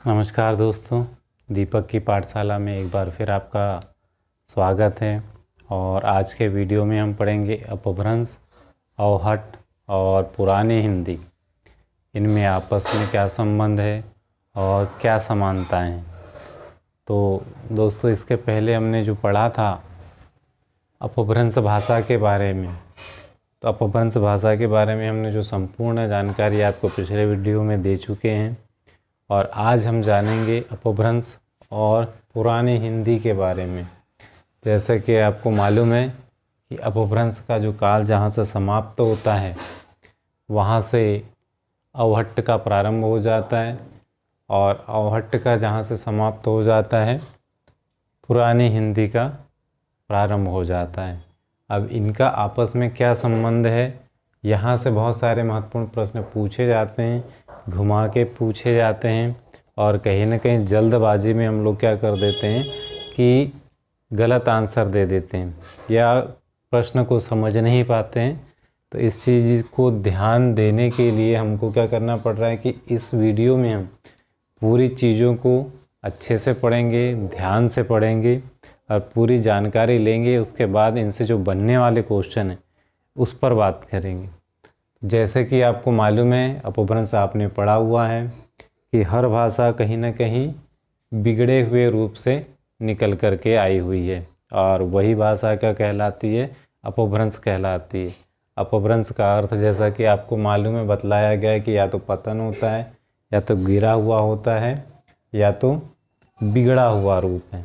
नमस्कार दोस्तों, दीपक की पाठशाला में एक बार फिर आपका स्वागत है। और आज के वीडियो में हम पढ़ेंगे अपभ्रंश, अवहट्ट और पुरानी हिंदी। इनमें आपस में क्या संबंध है और क्या समानताएं हैं। तो दोस्तों, इसके पहले हमने जो पढ़ा था अपभ्रंश भाषा के बारे में, तो अपभ्रंश भाषा के बारे में हमने जो संपूर्ण जानकारी आपको पिछले वीडियो में दे चुके हैं। और आज हम जानेंगे अपभ्रंश और पुरानी हिंदी के बारे में। जैसे कि आपको मालूम है कि अपभ्रंश का जो काल जहाँ से समाप्त होता है वहाँ से अवहट्ट का प्रारंभ हो जाता है, और अवहट्ट का जहाँ से समाप्त हो जाता है पुरानी हिंदी का प्रारंभ हो जाता है। अब इनका आपस में क्या संबंध है, यहाँ से बहुत सारे महत्वपूर्ण प्रश्न पूछे जाते हैं, घुमा के पूछे जाते हैं, और कहीं ना कहीं जल्दबाजी में हम लोग क्या कर देते हैं कि गलत आंसर दे देते हैं या प्रश्न को समझ नहीं पाते हैं। तो इस चीज़ को ध्यान देने के लिए हमको क्या करना पड़ रहा है कि इस वीडियो में हम पूरी चीज़ों को अच्छे से पढ़ेंगे, ध्यान से पढ़ेंगे और पूरी जानकारी लेंगे। उसके बाद इनसे जो बनने वाले क्वेश्चन हैं उस पर बात करेंगे। जैसे कि आपको मालूम है, अपभ्रंश आपने पढ़ा हुआ है कि हर भाषा कहीं ना कहीं बिगड़े हुए रूप से निकल कर के आई हुई है, और वही भाषा क्या कहलाती है, अपभ्रंश कहलाती है। अपभ्रंश का अर्थ जैसा कि आपको मालूम है, बतलाया गया है कि या तो पतन होता है, या तो गिरा हुआ होता है, या तो बिगड़ा हुआ रूप है।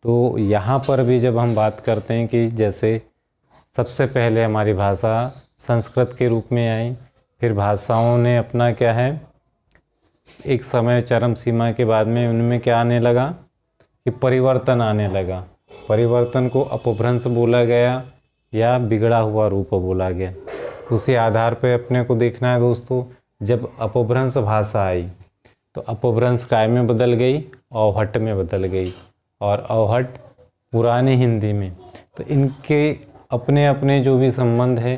तो यहाँ पर भी जब हम बात करते हैं कि जैसे सबसे पहले हमारी भाषा संस्कृत के रूप में आई, फिर भाषाओं ने अपना क्या है, एक समय चरम सीमा के बाद में उनमें क्या आने लगा कि परिवर्तन आने लगा। परिवर्तन को अपभ्रंश बोला गया या बिगड़ा हुआ रूप बोला गया। उसी आधार पर अपने को देखना है दोस्तों। जब अपभ्रंश भाषा आई तो अपभ्रंश काय में बदल गई, अवहट्ट में बदल गई, और अवहट्ट पुरानी हिंदी में। तो इनके अपने अपने जो भी संबंध है,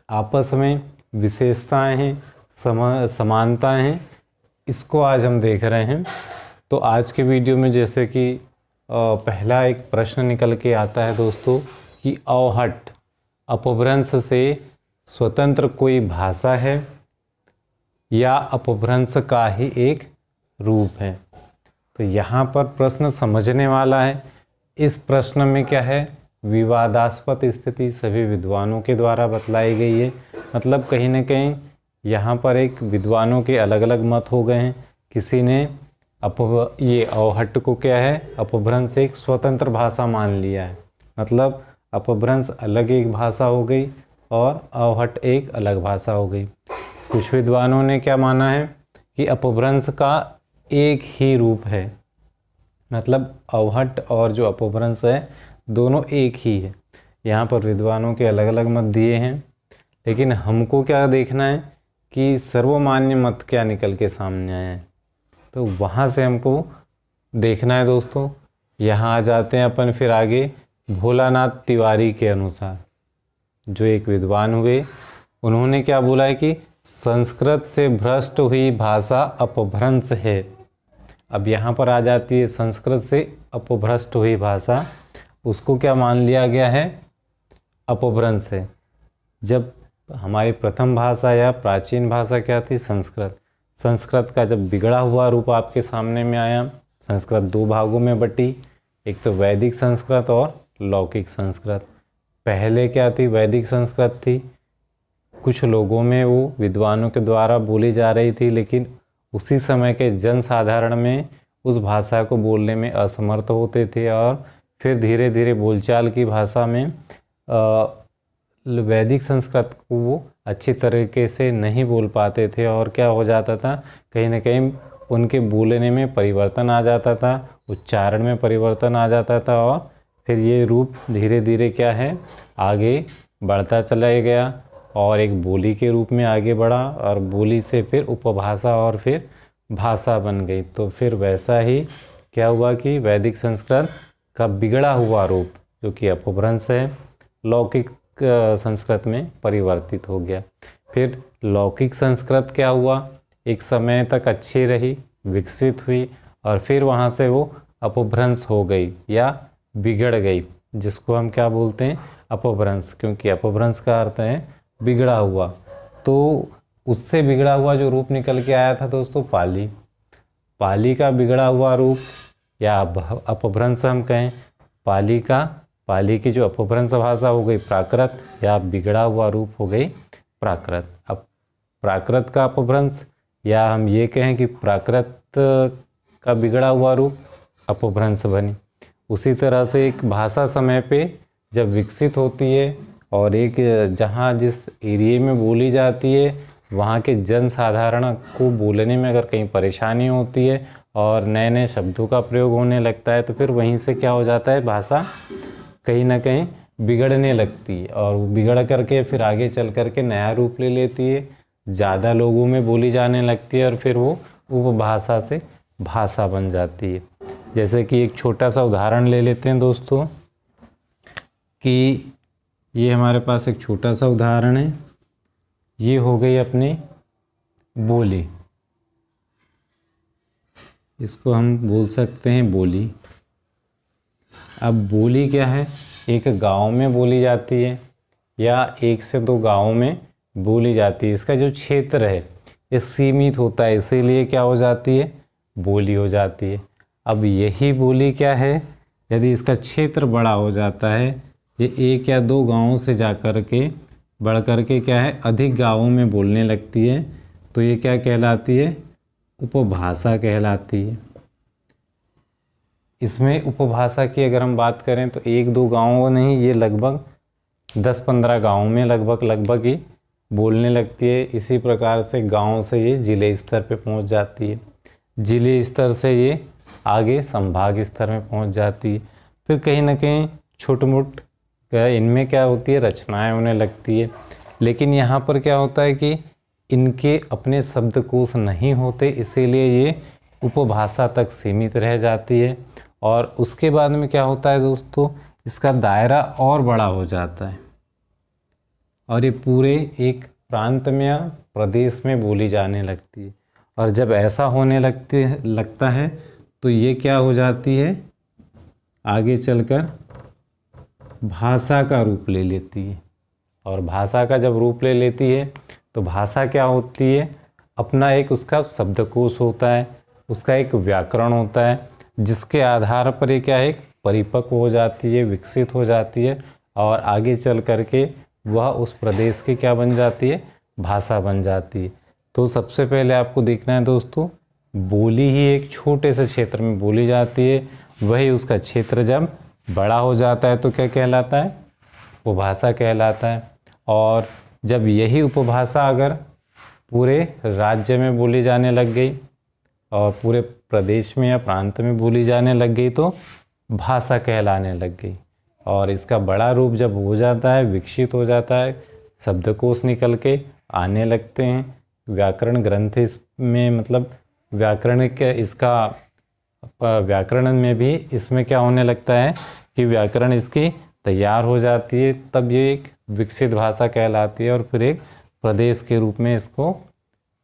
आपस में विशेषताएं हैं, समानताएं हैं, इसको आज हम देख रहे हैं। तो आज के वीडियो में जैसे कि पहला एक प्रश्न निकल के आता है दोस्तों कि अवहट्ट अपभ्रंश से स्वतंत्र कोई भाषा है या अपभ्रंश का ही एक रूप है। तो यहाँ पर प्रश्न समझने वाला है। इस प्रश्न में क्या है, विवादास्पद स्थिति सभी विद्वानों के द्वारा बतलाई गई है। मतलब कहीं ना कहीं यहाँ पर एक विद्वानों के अलग अलग मत हो गए हैं। किसी ने ये अवहट्ट को क्या है, अपभ्रंश एक स्वतंत्र भाषा मान लिया है। मतलब अपभ्रंश अलग एक भाषा हो गई और अवहट्ट एक अलग भाषा हो गई। कुछ विद्वानों ने क्या माना है कि अपभ्रंश का एक ही रूप है। मतलब अवहट्ट और जो अपभ्रंश है दोनों एक ही है। यहाँ पर विद्वानों के अलग अलग मत दिए हैं, लेकिन हमको क्या देखना है कि सर्वमान्य मत क्या निकल के सामने आया है। तो वहाँ से हमको देखना है दोस्तों। यहाँ आ जाते हैं अपन फिर आगे भोलानाथ तिवारी के अनुसार, जो एक विद्वान हुए, उन्होंने क्या बोला है कि संस्कृत से भ्रष्ट हुई भाषा अपभ्रंश है। अब यहाँ पर आ जाती है संस्कृत से अपभ्रष्ट हुई भाषा, उसको क्या मान लिया गया है, अपभ्रंश है। जब हमारी प्रथम भाषा या प्राचीन भाषा क्या थी, संस्कृत। संस्कृत का जब बिगड़ा हुआ रूप आपके सामने में आया, संस्कृत दो भागों में बटी, एक तो वैदिक संस्कृत और लौकिक संस्कृत। पहले क्या थी, वैदिक संस्कृत थी। कुछ लोगों में वो विद्वानों के द्वारा बोली जा रही थी, लेकिन उसी समय के जनसाधारण में उस भाषा को बोलने में असमर्थ होते थे, और फिर धीरे धीरे बोलचाल की भाषा में वैदिक संस्कृत को वो अच्छी तरीके से नहीं बोल पाते थे, और क्या हो जाता था, कहीं ना कहीं उनके बोलने में परिवर्तन आ जाता था, उच्चारण में परिवर्तन आ जाता था, और फिर ये रूप धीरे धीरे क्या है, आगे बढ़ता चला गया और एक बोली के रूप में आगे बढ़ा, और बोली से फिर उपभाषा और फिर भाषा बन गई। तो फिर वैसा ही क्या हुआ कि वैदिक संस्कृत का बिगड़ा हुआ रूप जो कि अपभ्रंश है, लौकिक संस्कृत में परिवर्तित हो गया। फिर लौकिक संस्कृत क्या हुआ, एक समय तक अच्छी रही, विकसित हुई, और फिर वहाँ से वो अपभ्रंश हो गई या बिगड़ गई, जिसको हम क्या बोलते हैं, अपभ्रंश, क्योंकि अपभ्रंश का अर्थ है बिगड़ा हुआ। तो उससे बिगड़ा हुआ जो रूप निकल के आया था दोस्तों, पाली। पाली का बिगड़ा हुआ रूप या अपभ्रंश हम कहें, पाली की जो अपभ्रंश भाषा हो गई प्राकृत, या बिगड़ा हुआ रूप हो गई प्राकृत। अब प्राकृत का अपभ्रंश, या हम ये कहें कि प्राकृत का बिगड़ा हुआ रूप अपभ्रंश बनी। उसी तरह से एक भाषा समय पे जब विकसित होती है और एक जहाँ जिस एरिया में बोली जाती है वहाँ के जनसाधारण को बोलने में अगर कहीं परेशानी होती है और नए नए शब्दों का प्रयोग होने लगता है, तो फिर वहीं से क्या हो जाता है, भाषा कहीं ना कहीं बिगड़ने लगती है, और बिगड़ करके फिर आगे चल करके नया रूप ले लेती है, ज़्यादा लोगों में बोली जाने लगती है, और फिर वो उपभाषा से भाषा बन जाती है। जैसे कि एक छोटा सा उदाहरण ले लेते हैं दोस्तों, कि ये हमारे पास एक छोटा सा उदाहरण है, ये हो गई अपनी बोली, इसको हम बोल सकते हैं बोली। अब बोली क्या है, एक गांव में बोली जाती है या एक से दो गांवों में बोली जाती है। इसका जो क्षेत्र है ये सीमित होता है, इसीलिए क्या हो जाती है, बोली हो जाती है। अब यही बोली क्या है, यदि इसका क्षेत्र बड़ा हो जाता है, ये एक या दो गांवों से जा कर के बढ़ कर के क्या है, अधिक गांवों में बोलने लगती है, तो ये क्या कहलाती है, उपभाषा कहलाती है। इसमें उपभाषा की अगर हम बात करें तो एक दो गांवों नहीं, ये लगभग 10-15 गांवों में लगभग ही बोलने लगती है। इसी प्रकार से गांव से ये जिले स्तर पे पहुंच जाती है, जिले स्तर से ये आगे संभाग स्तर में पहुंच जाती है। फिर कहीं ना कहीं छोट मोट इनमें क्या होती है, रचनाएं होने लगती है। लेकिन यहाँ पर क्या होता है कि इनके अपने शब्दकोश नहीं होते, इसीलिए ये उपभाषा तक सीमित रह जाती है। और उसके बाद में क्या होता है दोस्तों, इसका दायरा और बड़ा हो जाता है और ये पूरे एक प्रांत में या प्रदेश में बोली जाने लगती है। और जब ऐसा होने लगता है तो ये क्या हो जाती है, आगे चलकर भाषा का रूप ले लेती है। और भाषा का जब रूप ले लेती है तो भाषा क्या होती है, अपना एक उसका शब्दकोश होता है, उसका एक व्याकरण होता है, जिसके आधार पर ये क्या है, परिपक्व हो जाती है, विकसित हो जाती है, और आगे चल करके वह उस प्रदेश की क्या बन जाती है, भाषा बन जाती है। तो सबसे पहले आपको देखना है दोस्तों, बोली ही एक छोटे से क्षेत्र में बोली जाती है, वही उसका क्षेत्र जब बड़ा हो जाता है तो क्या कहलाता है, उपभाषा कहलाता है। और जब यही उपभाषा अगर पूरे राज्य में बोली जाने लग गई और पूरे प्रदेश में या प्रांत में बोली जाने लग गई तो भाषा कहलाने लग गई। और इसका बड़ा रूप जब हो जाता है, विकसित हो जाता है, शब्दकोश निकल के आने लगते हैं, व्याकरण ग्रंथ इसमें मतलब व्याकरण के इसका व्याकरण में भी इसमें क्या होने लगता है कि व्याकरण इसकी तैयार हो जाती है, तब ये एक विकसित भाषा कहलाती है और फिर एक प्रदेश के रूप में इसको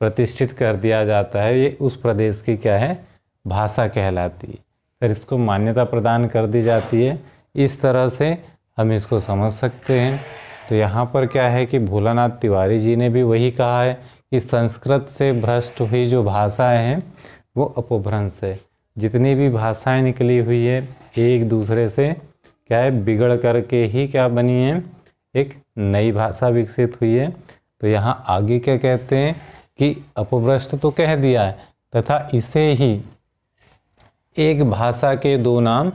प्रतिष्ठित कर दिया जाता है। ये उस प्रदेश की क्या है, भाषा कहलाती है, फिर इसको मान्यता प्रदान कर दी जाती है। इस तरह से हम इसको समझ सकते हैं। तो यहाँ पर क्या है कि भोलानाथ तिवारी जी ने भी वही कहा है कि संस्कृत से भ्रष्ट हुई जो भाषाएं हैं वो अपभ्रंश है। जितनी भी भाषाएं निकली हुई है एक दूसरे से क्या है, बिगड़ करके ही क्या बनी है, एक नई भाषा विकसित हुई है। तो यहाँ आगे क्या कहते हैं कि अपभ्रष्ट तो कह दिया है, तथा इसे ही एक भाषा के दो नाम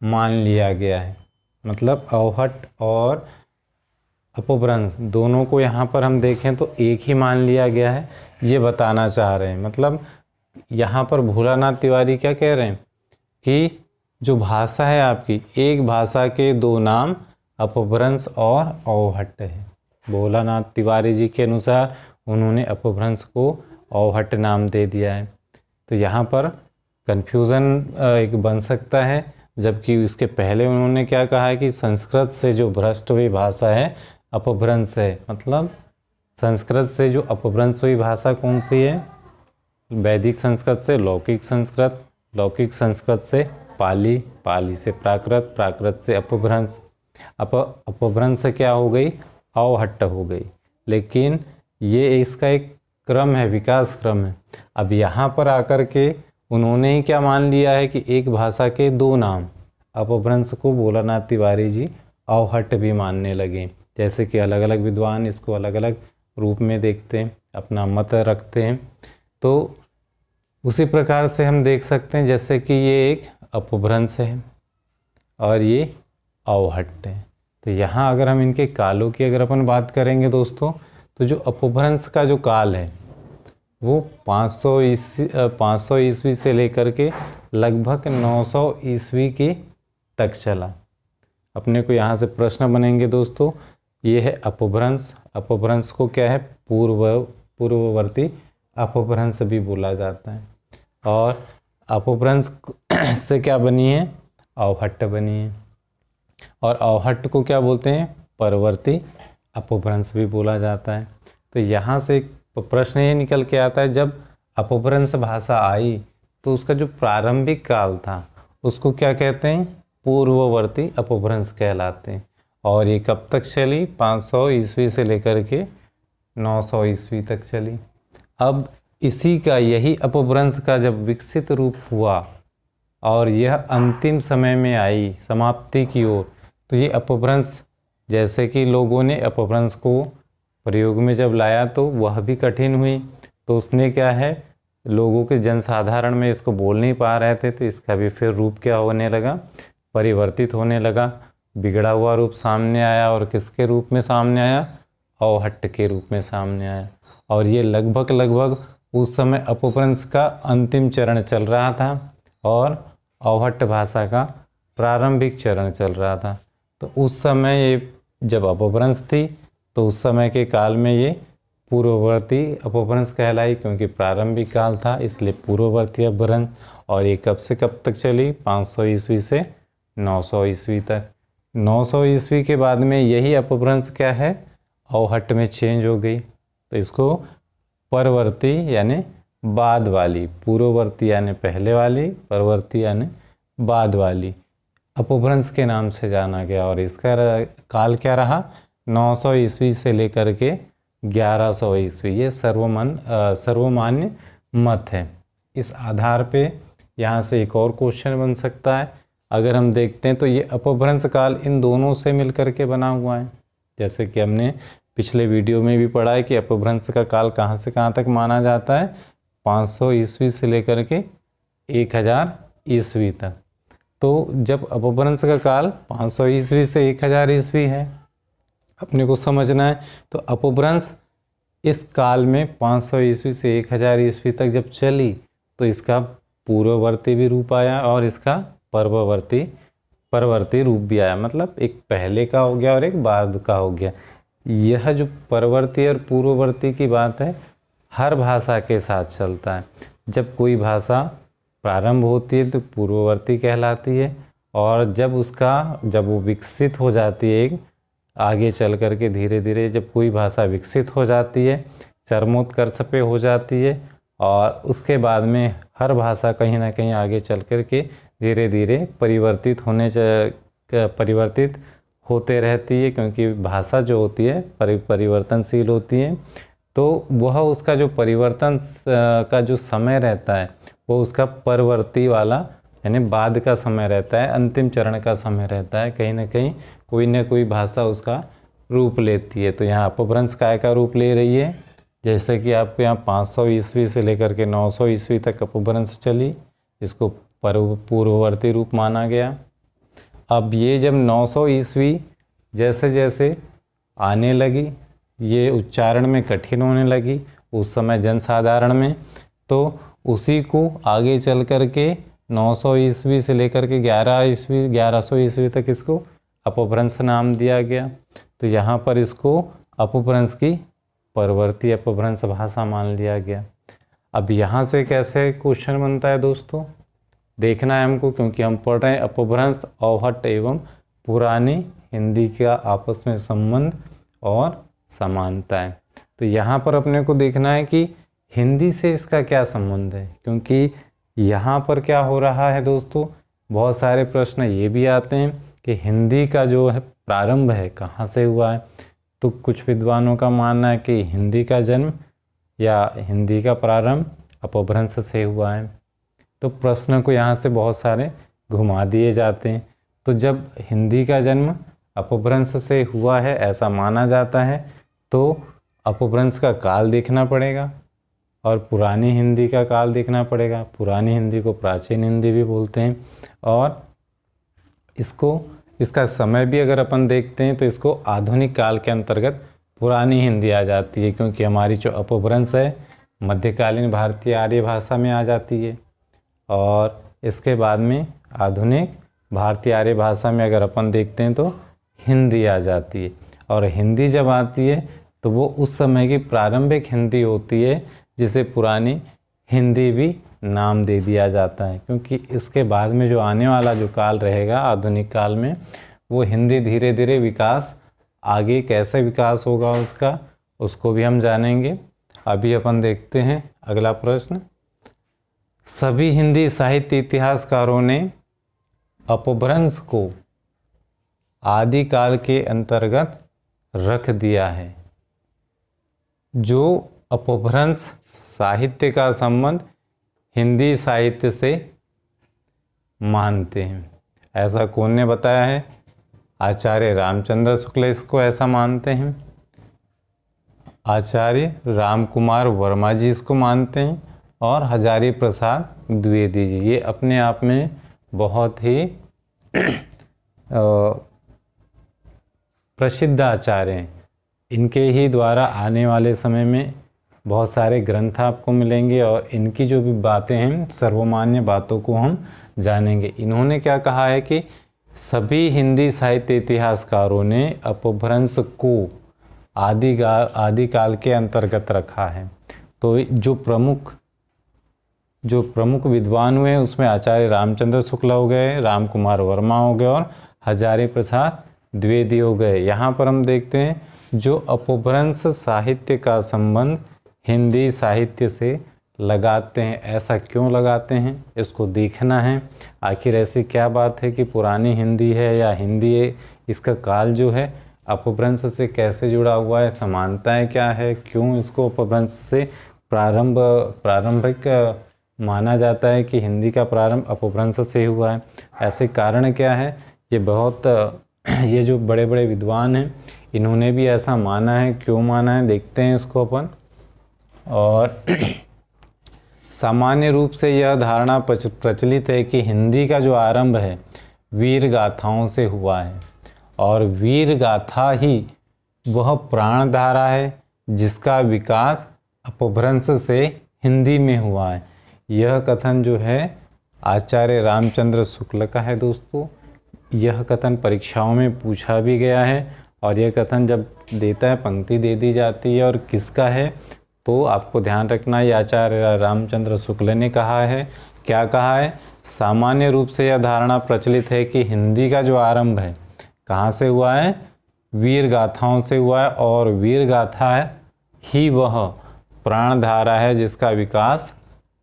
मान लिया गया है। मतलब अवहट्ट और अपभ्रंश दोनों को यहाँ पर हम देखें तो एक ही मान लिया गया है, ये बताना चाह रहे हैं। मतलब यहाँ पर भोलानाथ तिवारी क्या कह रहे हैं कि जो भाषा है आपकी, एक भाषा के दो नाम अपभ्रंश और अवहट्ट है। भोलानाथ तिवारी जी के अनुसार उन्होंने अपभ्रंश को अवहट्ट नाम दे दिया है। तो यहाँ पर कन्फ्यूज़न एक बन सकता है, जबकि इसके पहले उन्होंने क्या कहा है कि संस्कृत से जो भ्रष्ट हुई भाषा है अपभ्रंश है। मतलब संस्कृत से जो अपभ्रंश हुई भाषा कौन सी है, वैदिक संस्कृत से लौकिक संस्कृत, लौकिक संस्कृत से पाली, पाली से प्राकृत, प्राकृत से अपभ्रंश, अपभ्रंश से क्या हो गई, अवहट्ट हो गई। लेकिन ये इसका एक क्रम है, विकास क्रम है। अब यहाँ पर आकर के उन्होंने ही क्या मान लिया है कि एक भाषा के दो नाम, अपभ्रंश को भोलानाथ तिवारी जी अवहट्ट भी मानने लगे। जैसे कि अलग अलग विद्वान इसको अलग अलग रूप में देखते हैं, अपना मत रखते हैं। तो उसी प्रकार से हम देख सकते हैं जैसे कि ये एक अपभ्रंश है और ये अवहट्ट है। तो यहाँ अगर हम इनके कालों की अगर अपन बात करेंगे दोस्तों, तो जो अपभ्रंश का जो काल है वो 500 ईस्वी से लेकर के लगभग 900 ईस्वी की तक चला। अपने को यहाँ से प्रश्न बनेंगे दोस्तों, ये है अपभ्रंश। अपभ्रंश को क्या है, पूर्ववर्ती अपभ्रंश भी बोला जाता है। और अपभ्रंश से क्या बनी है, अवहट्ट बनी है। और अवहट्ट को क्या बोलते हैं, परवर्ती अपभ्रंश भी बोला जाता है। तो यहाँ से एक प्रश्न ये निकल के आता है, जब अपभ्रंश भाषा आई तो उसका जो प्रारंभिक काल था उसको क्या कहते हैं, पूर्ववर्ती अपभ्रंश कहलाते हैं। और ये कब तक चली, 500 ईस्वी से लेकर के 900 ईस्वी तक चली। अब इसी का, यही अपभ्रंश का जब विकसित रूप हुआ और यह अंतिम समय में आई समाप्ति की ओर, तो ये अपभ्रंश, जैसे कि लोगों ने अपभ्रंश को प्रयोग में जब लाया तो वह भी कठिन हुई। तो उसने क्या है, लोगों के जनसाधारण में इसको बोल नहीं पा रहे थे, तो इसका भी फिर रूप क्या होने लगा, परिवर्तित होने लगा, बिगड़ा हुआ रूप सामने आया। और किसके रूप में सामने आया, अवहट्ट के रूप में सामने आया। और ये लगभग उस समय अपभ्रंश का अंतिम चरण चल रहा था और अवहट्ट भाषा का प्रारंभिक चरण चल रहा था। तो उस समय ये जब अपभ्रंश थी तो उस समय के काल में ये पूर्ववर्ती अपभ्रंश कहलाई, क्योंकि प्रारंभिक काल था इसलिए पूर्ववर्ती अपभ्रंश। और ये कब से कब तक चली, 500 ईस्वी से 900 ईस्वी तक। 900 ईस्वी के बाद में यही अपभ्रंश क्या है, अवहट्ट में चेंज हो गई। तो इसको परवर्ती यानी बाद वाली, पूर्ववर्ती यानी पहले वाली, परवर्ती यानी बाद वाली अपभ्रंश के नाम से जाना गया। और इसका काल क्या रहा, 900 ईस्वी से लेकर के 1100 ईस्वी। ये सर्वमान्य मत है। इस आधार पे यहाँ से एक और क्वेश्चन बन सकता है। अगर हम देखते हैं तो ये अपभ्रंश काल इन दोनों से मिलकर के बना हुआ है। जैसे कि हमने पिछले वीडियो में भी पढ़ा है कि अपभ्रंश का काल कहाँ से कहाँ तक माना जाता है, 500 ईस्वी से लेकर के 1000 ईस्वी तक। तो जब अपभ्रंश का काल 500 ईस्वी से 1000 ईस्वी है, अपने को समझना है। तो अपभ्रंश इस काल में 500 ईस्वी से 1000 ईस्वी तक जब चली तो इसका पूर्ववर्ती भी रूप आया और इसका परवर्ती रूप भी आया। मतलब एक पहले का हो गया और एक बाद का हो गया। यह जो परवर्ती और पूर्ववर्ती की बात है हर भाषा के साथ चलता है। जब कोई भाषा प्रारंभ होती है तो पूर्ववर्ती कहलाती है, और जब वो विकसित हो जाती है, एक आगे चल कर के धीरे धीरे जब कोई भाषा विकसित हो जाती है, चरमोत्कर्ष पे हो जाती है, और उसके बाद में हर भाषा कहीं ना कहीं आगे चल कर के धीरे धीरे परिवर्तित होते रहती है। क्योंकि भाषा जो होती है परिवर्तनशील होती है, तो वह उसका जो परिवर्तन का जो समय रहता है वो उसका परवर्ती वाला यानी बाद का समय रहता है, अंतिम चरण का समय रहता है। कहीं ना कोई भाषा उसका रूप लेती है। तो यहाँ अपभ्रंश काय का रूप ले रही है। जैसे कि आपको यहाँ 500 ईस्वी से लेकर के 900 ईस्वी तक अपभ्रंश चली, इसको पूर्ववर्ती रूप माना गया। अब ये जब 900 ईस्वी जैसे जैसे आने लगी, ये उच्चारण में कठिन होने लगी उस समय जनसाधारण में, तो उसी को आगे चल कर के 900 ईस्वी से लेकर के 1100 ईस्वी तक इसको अपभ्रंश नाम दिया गया। तो यहाँ पर इसको अपभ्रंश की परवर्ती अपभ्रंश भाषा मान लिया गया। अब यहाँ से कैसे क्वेश्चन बनता है दोस्तों, देखना है हमको, क्योंकि हम पढ़ रहे हैं अपभ्रंश, अवहट्ट एवं पुरानी हिंदी का आपस में संबंध और समानताएं। तो यहाँ पर अपने को देखना है कि हिंदी से इसका क्या संबंध है, क्योंकि यहाँ पर क्या हो रहा है दोस्तों, बहुत सारे प्रश्न ये भी आते हैं कि हिंदी का जो है प्रारंभ है कहाँ से हुआ है। तो कुछ विद्वानों का मानना है कि हिंदी का जन्म या हिंदी का प्रारंभ अपभ्रंश से हुआ है। तो प्रश्न को यहाँ से बहुत सारे घुमा दिए जाते हैं। तो जब हिंदी का जन्म अपभ्रंश से हुआ है ऐसा माना जाता है, तो अपभ्रंश का काल देखना पड़ेगा और पुरानी हिंदी का काल देखना पड़ेगा। पुरानी हिंदी को प्राचीन हिंदी भी बोलते हैं। और इसका समय भी अगर अपन देखते हैं तो इसको आधुनिक काल के अंतर्गत पुरानी हिंदी आ जाती है, क्योंकि हमारी जो अपभ्रंश है मध्यकालीन भारतीय आर्य भाषा में आ जाती है और इसके बाद में आधुनिक भारतीय आर्य भाषा में अगर अपन देखते हैं तो हिंदी आ जाती है। और हिंदी जब आती है तो वो उस समय की प्रारंभिक हिंदी होती है, जिसे पुरानी हिंदी भी नाम दे दिया जाता है, क्योंकि इसके बाद में जो आने वाला जो काल रहेगा आधुनिक काल में, वो हिंदी धीरे धीरे विकास, आगे कैसे विकास होगा उसको भी हम जानेंगे। अभी अपन देखते हैं अगला प्रश्न। सभी हिंदी साहित्य इतिहासकारों ने अपभ्रंश को आदिकाल के अंतर्गत रख दिया है। जो अपभ्रंश साहित्य का संबंध हिंदी साहित्य से मानते हैं, ऐसा कौन ने बताया है? आचार्य रामचंद्र शुक्ल इसको ऐसा मानते हैं। आचार्य रामकुमार वर्मा जी इसको मानते हैं और हजारी प्रसाद द्विवेदी जी, ये अपने आप में बहुत ही प्रसिद्ध आचार्य हैं। इनके ही द्वारा आने वाले समय में बहुत सारे ग्रंथ आपको मिलेंगे और इनकी जो भी बातें हैं सर्वमान्य बातों को हम जानेंगे। इन्होंने क्या कहा है कि सभी हिंदी साहित्य इतिहासकारों ने अपभ्रंश को आदिकाल के अंतर्गत रखा है। तो जो प्रमुख विद्वान हुए उसमें आचार्य रामचंद्र शुक्ल हो गए, रामकुमार वर्मा हो गए और हजारी प्रसाद द्विवेदी हो गए। यहाँ पर हम देखते हैं जो अपभ्रंश साहित्य का संबंध हिंदी साहित्य से लगाते हैं। ऐसा क्यों लगाते हैं इसको देखना है। आखिर ऐसी क्या बात है कि पुरानी हिंदी है या हिंदी है, इसका काल जो है अपभ्रंश से कैसे जुड़ा हुआ है, समानताएं क्या है, क्यों इसको अपभ्रंश से प्रारंभिक माना जाता है कि हिंदी का प्रारंभ अपभ्रंश से हुआ है। ऐसे कारण क्या है, ये जो बड़े बड़े विद्वान हैं इन्होंने भी ऐसा माना है। क्यों माना है देखते हैं इसको अपन। और सामान्य रूप से यह धारणा प्रचलित है कि हिंदी का जो आरंभ है वीर गाथाओं से हुआ है और वीर गाथा ही वह प्राणधारा है जिसका विकास अपभ्रंश से हिंदी में हुआ है। यह कथन जो है आचार्य रामचंद्र शुक्ल का है दोस्तों। यह कथन परीक्षाओं में पूछा भी गया है और यह कथन जब देता है पंक्ति दे दी जाती है और किसका है तो आपको ध्यान रखना है आचार्य रामचंद्र शुक्ल ने कहा है। क्या कहा है? सामान्य रूप से यह धारणा प्रचलित है कि हिंदी का जो आरंभ है कहाँ से हुआ है? वीर गाथाओं से हुआ है और वीर गाथा ही वह प्राणधारा है जिसका विकास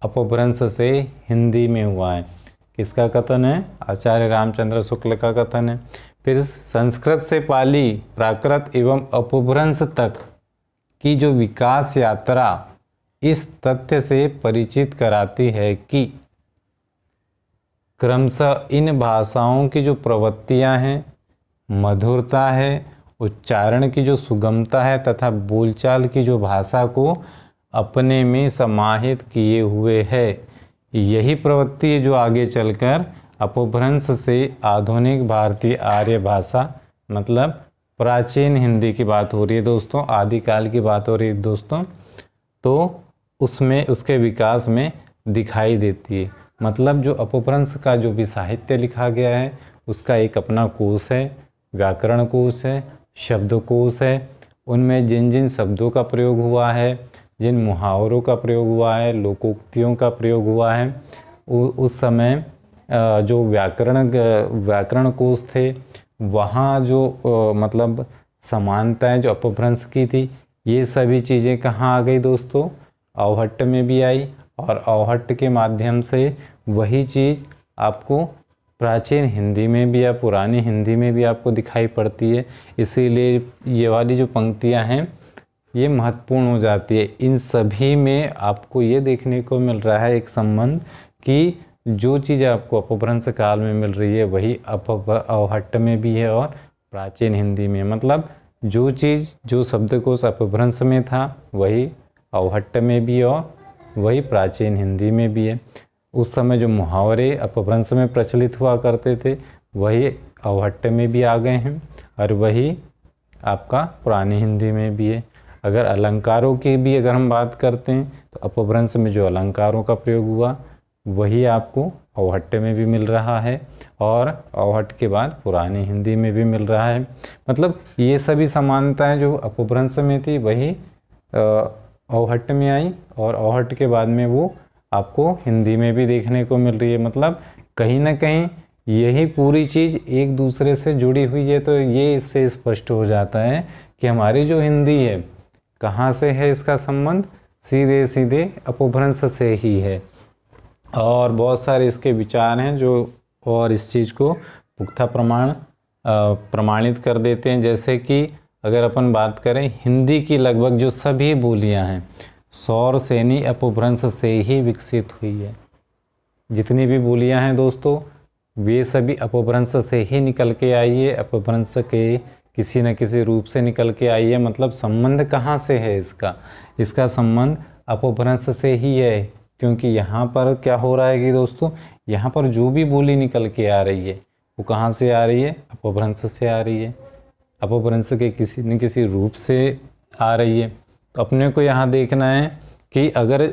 अपभ्रंश से हिंदी में हुआ है। किसका कथन है? आचार्य रामचंद्र शुक्ल का कथन है। फिर संस्कृत से पाली, प्राकृत एवं अपभ्रंश तक की जो विकास यात्रा इस तथ्य से परिचित कराती है कि क्रमशः इन भाषाओं की जो प्रवृत्तियां हैं, मधुरता है, उच्चारण की जो सुगमता है तथा बोलचाल की जो भाषा को अपने में समाहित किए हुए है, यही प्रवृत्ति है जो आगे चलकर अपभ्रंश से आधुनिक भारतीय आर्य भाषा मतलब प्राचीन हिंदी की बात हो रही है दोस्तों, आदिकाल की बात हो रही है दोस्तों, तो उसमें उसके विकास में दिखाई देती है। मतलब जो अपभ्रंश का जो भी साहित्य लिखा गया है उसका एक अपना कोश है, व्याकरण कोश है, शब्दकोश है। उनमें जिन जिन शब्दों का प्रयोग हुआ है, जिन मुहावरों का प्रयोग हुआ है, लोकोक्तियों का प्रयोग हुआ है, उस समय जो व्याकरण कोश थे वहाँ जो मतलब समानताएं जो अपभ्रंश की थी, ये सभी चीज़ें कहाँ आ गई दोस्तों? अवहट्ट में भी आई और अवहट्ट के माध्यम से वही चीज़ आपको प्राचीन हिंदी में भी या पुरानी हिंदी में भी आपको दिखाई पड़ती है। इसीलिए ये वाली जो पंक्तियां हैं ये महत्वपूर्ण हो जाती है। इन सभी में आपको ये देखने को मिल रहा है एक संबंध कि जो चीज़ आपको अपभ्रंश काल में मिल रही है वही अवहट्ट में भी है और प्राचीन हिंदी में। मतलब जो चीज़ जो शब्दकोश अपभ्रंश में था वही अवहट्ट में भी और वही प्राचीन हिंदी में भी है। उस समय जो मुहावरे अपभ्रंश में प्रचलित हुआ करते थे वही अवहट्ट में भी आ गए हैं और वही आपका पुरानी हिंदी में भी है। अगर अलंकारों की भी अगर हम बात करते हैं तो अपभ्रंश में जो अलंकारों का प्रयोग हुआ वही आपको अवहट्ट में भी मिल रहा है और अवहट्ट के बाद पुरानी हिंदी में भी मिल रहा है। मतलब ये सभी समानताएं जो अपभ्रंश में थी वही अवहट्ट में आई और अवहट्ट के बाद में वो आपको हिंदी में भी देखने को मिल रही है। मतलब कहीं ना कहीं यही पूरी चीज़ एक दूसरे से जुड़ी हुई है। तो ये इससे स्पष्ट हो जाता है कि हमारी जो हिंदी है कहाँ से है, इसका संबंध सीधे सीधे अपभ्रंश से ही है। और बहुत सारे इसके विचार हैं जो और इस चीज़ को पुख्ता प्रमाणित कर देते हैं। जैसे कि अगर अपन बात करें हिंदी की लगभग जो सभी बोलियां हैं सौर सेनी अपभ्रंश से ही विकसित हुई है। जितनी भी बोलियां हैं दोस्तों वे सभी अपभ्रंश से ही निकल के आई है, अपभ्रंश के किसी न किसी रूप से निकल के आई है। मतलब संबंध कहाँ से है इसका संबंध अपभ्रंश से ही है। क्योंकि यहाँ पर क्या हो रहा है कि दोस्तों यहाँ पर जो भी बोली निकल के आ रही है वो कहाँ से आ रही है, अपभ्रंश से आ रही है, अपभ्रंश के किसी न किसी रूप से आ रही है। तो अपने को यहाँ देखना है कि अगर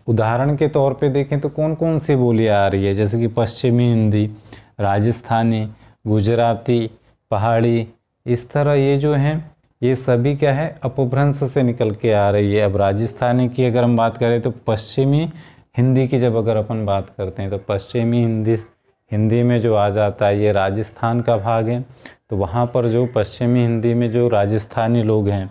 उदाहरण के तौर पे देखें तो कौन कौन सी बोलियाँ आ रही है, जैसे कि पश्चिमी हिंदी, राजस्थानी, गुजराती, पहाड़ी, इस तरह ये जो हैं ये सभी क्या है अपभ्रंश से निकल के आ रही है। अब राजस्थानी की अगर हम बात करें तो पश्चिमी हिंदी की जब अगर अपन बात करते हैं तो पश्चिमी हिंदी में जो आ जाता है ये राजस्थान का भाग है। तो वहाँ पर जो पश्चिमी हिंदी में जो राजस्थानी लोग हैं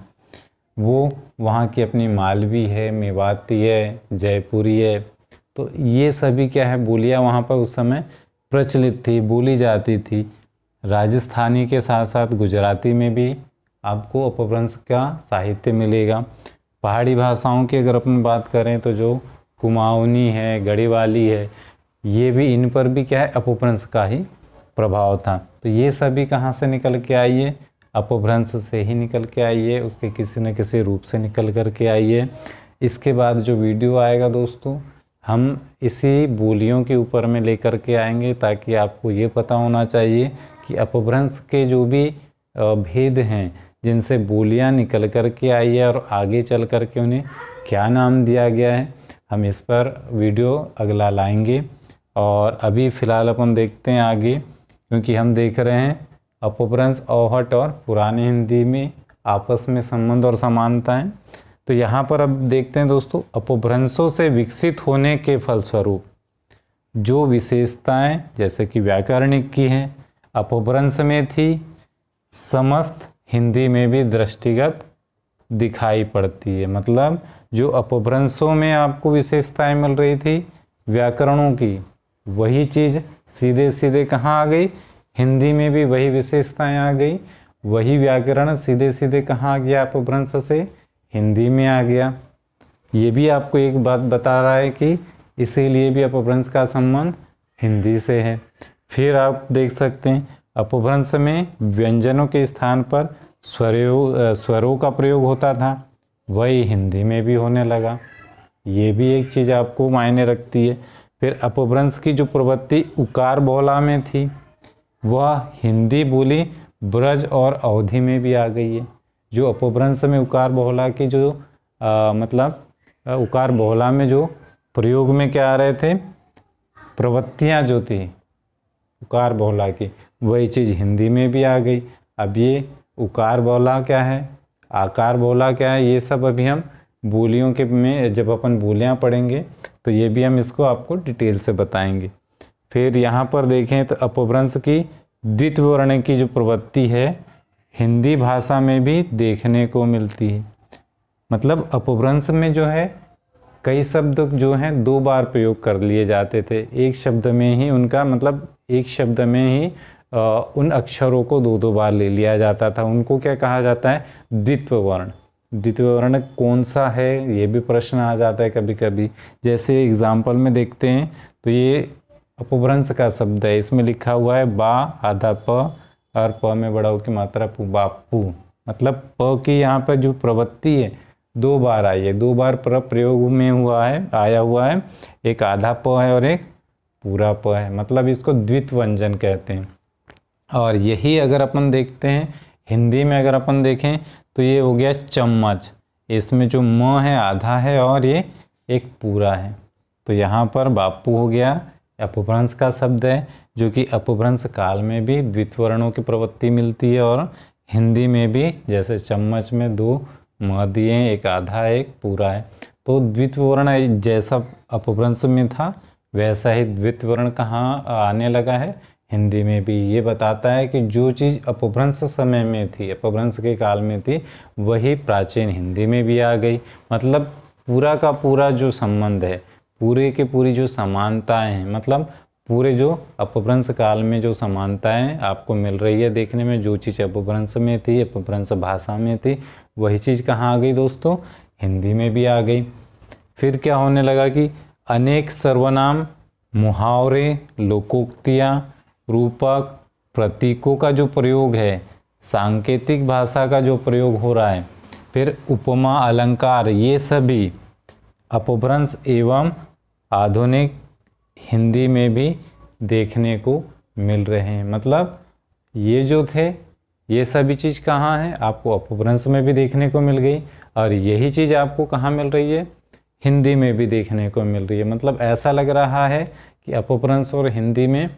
वो वहाँ की अपनी मालवी है, मेवाती है, जयपुरी है। तो ये सभी क्या है बोलियाँ वहाँ पर उस समय प्रचलित थी, बोली जाती थी। राजस्थानी के साथ साथ गुजराती में भी आपको अपभ्रंश का साहित्य मिलेगा। पहाड़ी भाषाओं की अगर अपन बात करें तो जो कुमाऊनी है, गढ़ीवाली है, ये भी इन पर भी क्या है अपभ्रंश का ही प्रभाव था। तो ये सभी कहाँ से निकल के आई है, अपभ्रंश से ही निकल के आई है, उसके किसी न किसी रूप से निकल कर के आई है। इसके बाद जो वीडियो आएगा दोस्तों हम इसी बोलियों के ऊपर में लेकर के आएंगे ताकि आपको ये पता होना चाहिए कि अपभ्रंश के जो भी भेद हैं जिनसे बोलियां निकल कर के आई है और आगे चल कर के उन्हें क्या नाम दिया गया है, हम इस पर वीडियो अगला लाएंगे। और अभी फ़िलहाल अपन देखते हैं आगे, क्योंकि हम देख रहे हैं अपभ्रंश अवहट्ट और पुरानी हिंदी में आपस में संबंध और समानताएं। तो यहाँ पर अब देखते हैं दोस्तों अपभ्रंशों से विकसित होने के फलस्वरूप जो विशेषताएं जैसे कि व्याकरणिक की हैं अपभ्रंश में थी, समस्त हिंदी में भी दृष्टिगत दिखाई पड़ती है। मतलब जो अपभ्रंशों में आपको विशेषताएं मिल रही थी व्याकरणों की, वही चीज़ सीधे सीधे कहाँ आ गई, हिंदी में भी वही विशेषताएं आ गई। वही व्याकरण सीधे सीधे कहाँ आ गया, अपभ्रंश से हिंदी में आ गया। ये भी आपको एक बात बता रहा है कि इसीलिए भी अपभ्रंश का संबंध हिंदी से है। फिर आप देख सकते हैं अपभ्रंश में व्यंजनों के स्थान पर स्वरों का प्रयोग होता था, वही हिंदी में भी होने लगा। ये भी एक चीज़ आपको मायने रखती है। फिर अपभ्रंश की जो प्रवृत्ति उकार बहुला में थी वह हिंदी बोली ब्रज और अवधि में भी आ गई है। जो अपभ्रंश में उकार बहुला की जो उकार बहुला में जो प्रयोग में क्या आ रहे थे, प्रवृत्तियाँ जो थी उकार बहुला की, वही चीज़ हिंदी में भी आ गई। अब ये उकार बहुला क्या है, आकार बहुला क्या है, ये सब अभी हम बोलियों के में जब अपन बोलियाँ पढ़ेंगे तो ये भी हम इसको आपको डिटेल से बताएंगे। फिर यहाँ पर देखें तो अपभ्रंश की द्वितीय वर्ण की जो प्रवृत्ति है हिंदी भाषा में भी देखने को मिलती है। मतलब अपभ्रंश में जो है कई शब्द जो हैं 2 बार प्रयोग कर लिए जाते थे, एक शब्द में ही उनका मतलब एक शब्द में ही उन अक्षरों को 2 बार ले लिया जाता था। उनको क्या कहा जाता है? द्वित्व वर्ण। द्वित्व वर्ण कौन सा है, ये भी प्रश्न आ जाता है कभी कभी। जैसे एग्जाम्पल में देखते हैं तो ये अपभ्रंश का शब्द है, इसमें लिखा हुआ है बा आधा प और प में बड़ा ऊ की मात्रा पू, बापू। मतलब प की यहाँ पर जो प्रवृत्ति है 2 बार आई है, 2 बार प्रयोग में आया हुआ है। एक आधा प है और एक पूरा प है, मतलब इसको द्वित्व व्यंजन कहते हैं। और यही अगर अपन देखते हैं हिंदी में, अगर अपन देखें तो ये हो गया चम्मच। इसमें जो म है आधा है और ये एक पूरा है, तो यहाँ पर बापू हो गया, अपभ्रंश का शब्द है, जो कि अपभ्रंश काल में भी द्वित्व वर्णों की प्रवृत्ति मिलती है और हिंदी में भी। जैसे चम्मच में 2 म दिए हैं, एक आधा एक पूरा है, तो द्वित्व वर्ण जैसा अपभ्रंश में था वैसा ही द्वित्व वर्ण कहाँ आने लगा है? हिंदी में भी। ये बताता है कि जो चीज़ अपभ्रंश समय में थी, अपभ्रंश के काल में थी, वही प्राचीन हिंदी में भी आ गई। मतलब पूरा का पूरा जो संबंध है, पूरे के पूरी जो समानताएं हैं, मतलब पूरे जो अपभ्रंश काल में जो समानताएं आपको मिल रही है देखने में, जो चीज़ अपभ्रंश में थी, अपभ्रंश भाषा में थी, वही चीज़ कहाँ आ गई दोस्तों? हिंदी में भी आ गई। फिर क्या होने लगा कि अनेक सर्वनाम, मुहावरे, लोकोक्तियाँ, रूपक, प्रतीकों का जो प्रयोग है, सांकेतिक भाषा का जो प्रयोग हो रहा है, फिर उपमा, अलंकार, ये सभी अपभ्रंश एवं आधुनिक हिंदी में भी देखने को मिल रहे हैं। मतलब ये जो थे ये सभी चीज़ कहाँ है? आपको अपभ्रंश में भी देखने को मिल गई, और यही चीज़ आपको कहाँ मिल रही है? हिंदी में भी देखने को मिल रही है। मतलब ऐसा लग रहा है कि अपभ्रंश और हिंदी में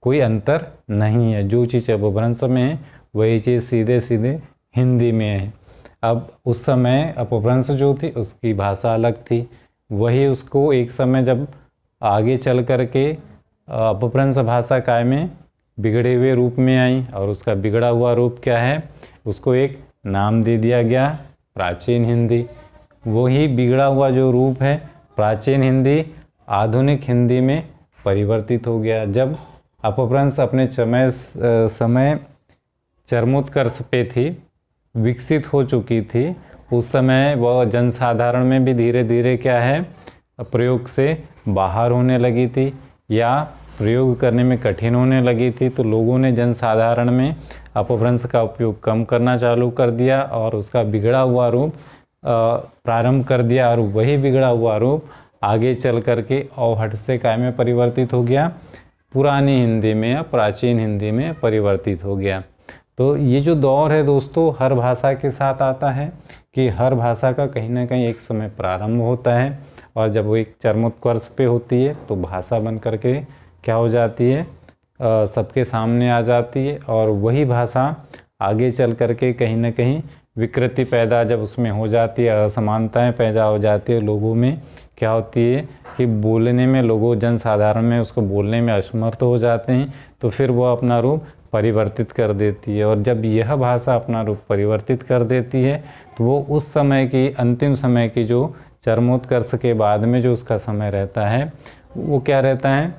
कोई अंतर नहीं है। जो चीज़ अपभ्रंश में है वही चीज़ सीधे सीधे हिंदी में है। अब उस समय अपभ्रंश जो थी उसकी भाषा अलग थी, वही उसको एक समय जब आगे चल कर के अपभ्रंश भाषा काय में बिगड़े हुए रूप में आई, और उसका बिगड़ा हुआ रूप क्या है? उसको एक नाम दे दिया गया, प्राचीन हिंदी। वही बिगड़ा हुआ जो रूप है प्राचीन हिंदी आधुनिक हिंदी में परिवर्तित हो गया। जब अपभ्रंश अपने समय चरमोत्कर्ष पे थी, विकसित हो चुकी थी, उस समय वह जनसाधारण में भी धीरे धीरे क्या है? प्रयोग से बाहर होने लगी थी या प्रयोग करने में कठिन होने लगी थी, तो लोगों ने जनसाधारण में अपभ्रंश का उपयोग कम करना चालू कर दिया और उसका बिगड़ा हुआ रूप प्रारंभ कर दिया, और वही बिगड़ा हुआ रूप आगे चल कर के औहट से काय में परिवर्तित हो गया? पुरानी हिंदी में या प्राचीन हिंदी में परिवर्तित हो गया। तो ये जो दौर है दोस्तों, हर भाषा के साथ आता है कि हर भाषा का कहीं ना कहीं एक समय प्रारंभ होता है, और जब वो एक चरमोत्कर्ष पे होती है तो भाषा बन करके क्या हो जाती है? सबके सामने आ जाती है, और वही भाषा आगे चल करके कहीं ना कहीं विकृति पैदा जब उसमें हो जाती है, असमानताएं पैदा हो जाती है लोगों में, क्या होती है कि बोलने में लोगों जनसाधारण में उसको बोलने में असमर्थ हो जाते हैं, तो फिर वो अपना रूप परिवर्तित कर देती है। और जब यह भाषा अपना रूप परिवर्तित कर देती है तो वो उस समय की अंतिम समय की जो चरमोत्कर्ष के बाद में जो उसका समय रहता है वो क्या रहता है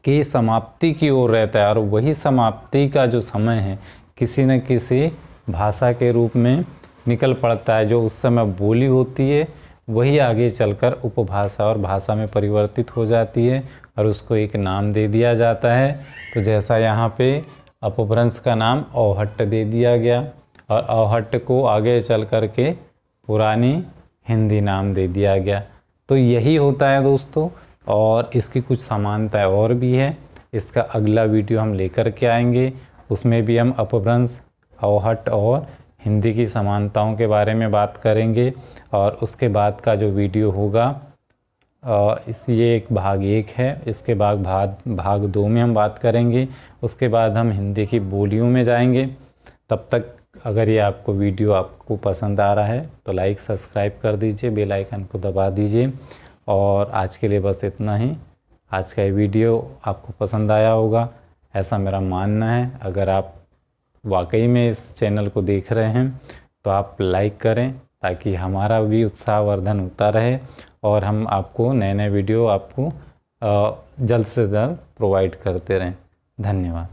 कि समाप्ति की ओर रहता है, और वही समाप्ति का जो समय है किसी न किसी भाषा के रूप में निकल पड़ता है। जो उस समय बोली होती है वही आगे चलकर उपभाषा और भाषा में परिवर्तित हो जाती है, और उसको एक नाम दे दिया जाता है। तो जैसा यहाँ पे अपभ्रंश का नाम औहट दे दिया गया, और औहट को आगे चल कर के पुरानी हिंदी नाम दे दिया गया। तो यही होता है दोस्तों, और इसकी कुछ समानताएं और भी है। इसका अगला वीडियो हम लेकर के आएंगे, उसमें भी हम अपभ्रंश, औहट और हिंदी की समानताओं के बारे में बात करेंगे। और उसके बाद का जो वीडियो होगा ये एक भाग 1 है, इसके बाद भाग 2 में हम बात करेंगे। उसके बाद हम हिंदी की बोलियों में जाएंगे। तब तक अगर ये आपको वीडियो आपको पसंद आ रहा है तो लाइक सब्सक्राइब कर दीजिए, बेल आइकन को दबा दीजिए। और आज के लिए बस इतना ही। आज का ये वीडियो आपको पसंद आया होगा ऐसा मेरा मानना है। अगर आप वाकई में इस चैनल को देख रहे हैं तो आप लाइक करें ताकि हमारा भी उत्साहवर्धन होता रहे और हम आपको नए नए वीडियो आपको जल्द से जल्द प्रोवाइड करते रहें। धन्यवाद।